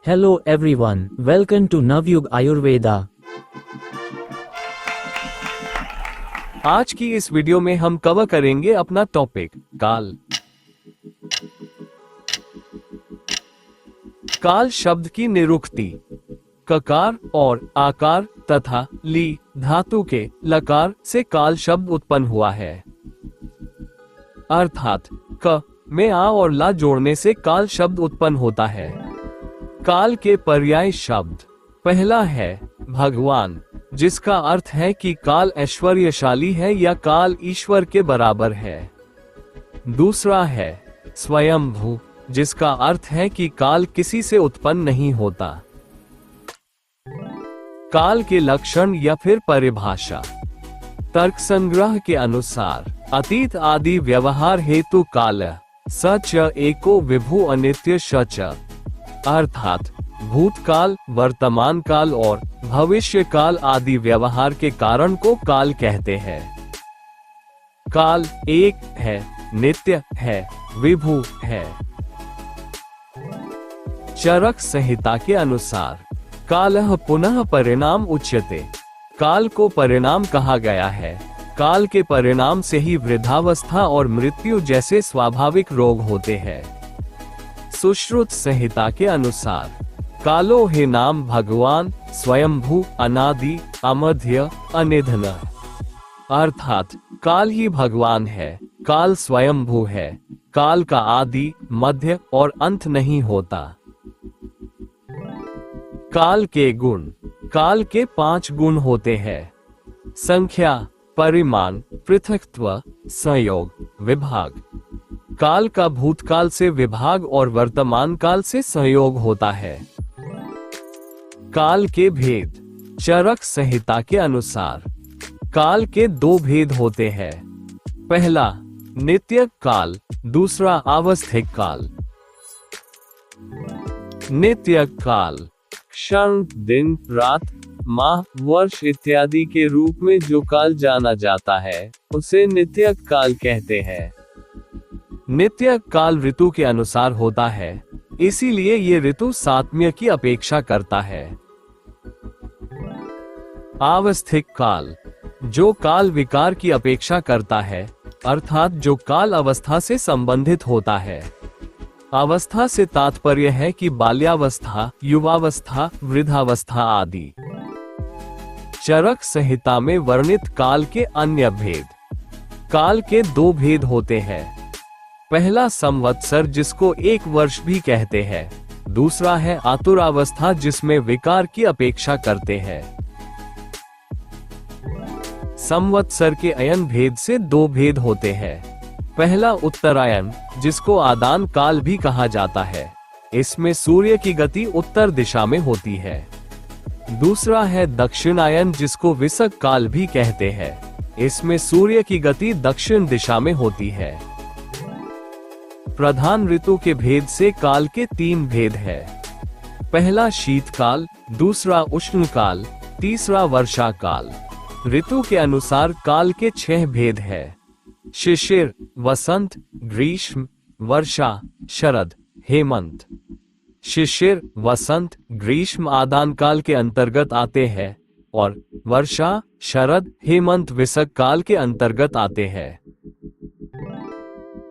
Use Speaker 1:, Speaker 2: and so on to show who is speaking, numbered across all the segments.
Speaker 1: Hello everyone, welcome to Navyug Ayurveda.
Speaker 2: आज की इस वीडियो में हम कवर करेंगे अपना टॉपिक काल। काल शब्द की निरुक्ति ककार और आकार तथा ली धातु के लकार से काल शब्द उत्पन्न हुआ है। अर्थात क में आ और ला जोड़ने से काल शब्द उत्पन्न होता है। काल के पर्याय शब्द पहला है भगवान, जिसका अर्थ है कि काल ऐश्वर्यशाली है या काल ईश्वर के बराबर है। दूसरा है स्वयंभू, जिसका अर्थ है कि काल किसी से उत्पन्न नहीं होता। काल के लक्षण या फिर परिभाषा तर्क संग्रह के अनुसार अतीत आदि व्यवहार हेतु काल सच एको विभु अनित्य सच, अर्थात भूतकाल, वर्तमान काल और भविष्य काल आदि व्यवहार के कारण को काल कहते हैं। काल एक है, नित्य है, विभु है। चरक संहिता के अनुसार कालः पुनः परिणाम उच्यते, काल को परिणाम कहा गया है। काल के परिणाम से ही वृद्धावस्था और मृत्यु जैसे स्वाभाविक रोग होते हैं। सुश्रुत संहिता के अनुसार कालो हे नाम भगवान स्वयंभू अनादि अमध्य अनिधन, अर्थात काल ही भगवान है, काल स्वयंभू है, काल का आदि मध्य और अंत नहीं होता। काल के गुण काल के 5 गुण होते हैं। संख्या, परिमाण, पृथकत्व, संयोग, विभाग। काल का भूतकाल से विभाग और वर्तमान काल से संयोग होता है। काल के भेद चरक संहिता के अनुसार काल के 2 भेद होते हैं। पहला नित्य काल, दूसरा आवस्थिक काल। नित्य काल क्षण, दिन, रात, माह, वर्ष इत्यादि के रूप में जो काल जाना जाता है उसे नित्य काल कहते हैं। नित्य काल ऋतु के अनुसार होता है, इसीलिए ये ऋतु सात्म्य की अपेक्षा करता है। आवस्थिक काल जो काल विकार की अपेक्षा करता है, अर्थात जो काल अवस्था से संबंधित होता है। अवस्था से तात्पर्य है कि बाल्यावस्था, युवावस्था, वृद्धावस्था आदि। चरक संहिता में वर्णित काल के अन्य भेद काल के 2 भेद होते हैं। पहला संवत्सर, जिसको 1 वर्ष भी कहते हैं। दूसरा है आतुरावस्था, जिसमें विकार की अपेक्षा करते हैं। संवत्सर के अयन भेद से 2 भेद होते हैं। पहला उत्तरायण, जिसको आदान काल भी कहा जाता है। इसमें सूर्य की गति उत्तर दिशा में होती है। दूसरा है दक्षिणायन, जिसको विसक काल भी कहते हैं। इसमें सूर्य की गति दक्षिण दिशा में होती है। प्रधान ऋतु के भेद से काल के 3 भेद है। पहला शीतकाल, दूसरा उष्णकाल, तीसरा वर्षा काल। ऋतु के अनुसार काल के 6 भेद है। शिशिर, वसंत, ग्रीष्म, वर्षा, शरद, हेमंत। शिशिर, वसंत, ग्रीष्म आदान काल के अंतर्गत आते हैं और वर्षा, शरद, हेमंत विसक काल के अंतर्गत आते हैं।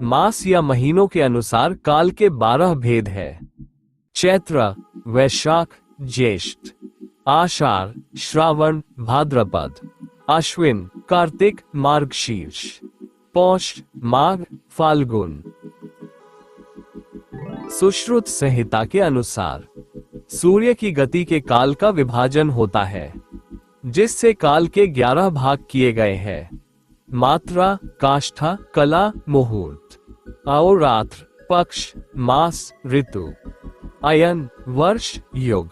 Speaker 2: मास या महीनों के अनुसार काल के 12 भेद है। चैत्र, वैशाख, ज्येष्ठ, आषाढ़, श्रावण, भाद्रपद, अश्विन, कार्तिक, मार्गशीर्ष, पौष, माघ, फाल्गुन। सुश्रुत संहिता के अनुसार सूर्य की गति के काल का विभाजन होता है, जिससे काल के 11 भाग किए गए हैं। मात्रा, काष्ठा, कला, मुहूर्त, अहोरात्र, पक्ष, मास, ऋतु, अयन, वर्ष, युग।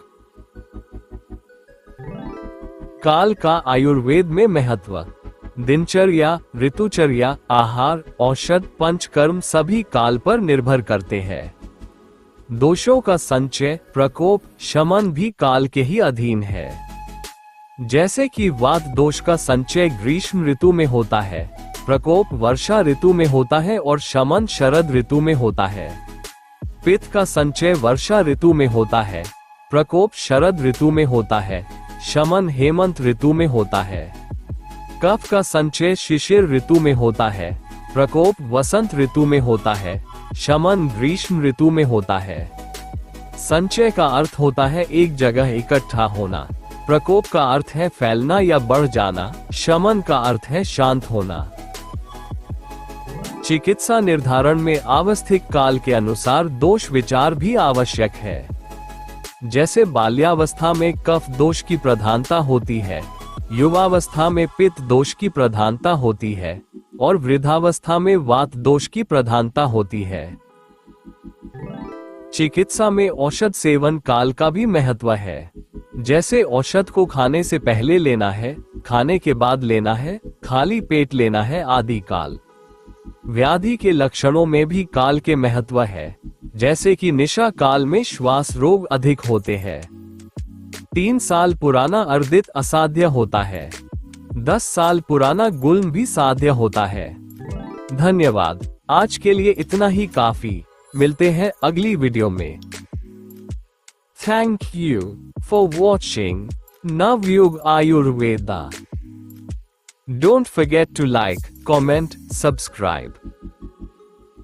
Speaker 2: काल का आयुर्वेद में महत्व दिनचर्या, ऋतुचर्या, आहार, औषध, पंचकर्म सभी काल पर निर्भर करते हैं। दोषों का संचय, प्रकोप, शमन भी काल के ही अधीन है। जैसे कि वात दोष का संचय ग्रीष्म ऋतु में होता है, प्रकोप वर्षा ऋतु में होता है और शमन शरद ऋतु में होता है। पित्त का संचय वर्षा ऋतु में होता है प्रकोप शरद ऋतु में होता है, शमन हेमंत ऋतु में होता है। कफ का संचय शिशिर ऋतु में होता है, प्रकोप वसंत ऋतु में होता है, शमन ग्रीष्म ऋतु में होता है। संचय का अर्थ होता है एक जगह इकट्ठा होना, प्रकोप का अर्थ है फैलना या बढ़ जाना, शमन का अर्थ है शांत होना। चिकित्सा निर्धारण में आवस्थिक काल के अनुसार दोष विचार भी आवश्यक है। जैसे बाल्यावस्था में कफ दोष की प्रधानता होती है, युवावस्था में पित्त दोष की प्रधानता होती है और वृद्धावस्था में वात दोष की प्रधानता होती है। चिकित्सा में औषध सेवन काल का भी महत्व है। जैसे औषध को खाने से पहले लेना है, खाने के बाद लेना है, खाली पेट लेना है आदि काल। व्याधि के लक्षणों में भी काल के महत्व है, जैसे कि निशा काल में श्वास रोग अधिक होते हैं। 3 साल पुराना अर्दित असाध्य होता है, 10 साल पुराना गुल्म भी साध्य होता है। धन्यवाद, आज के लिए इतना ही काफी। मिलते हैं अगली वीडियो में। Thank you for watching Navyug Ayurveda. Don't forget to like, comment, subscribe.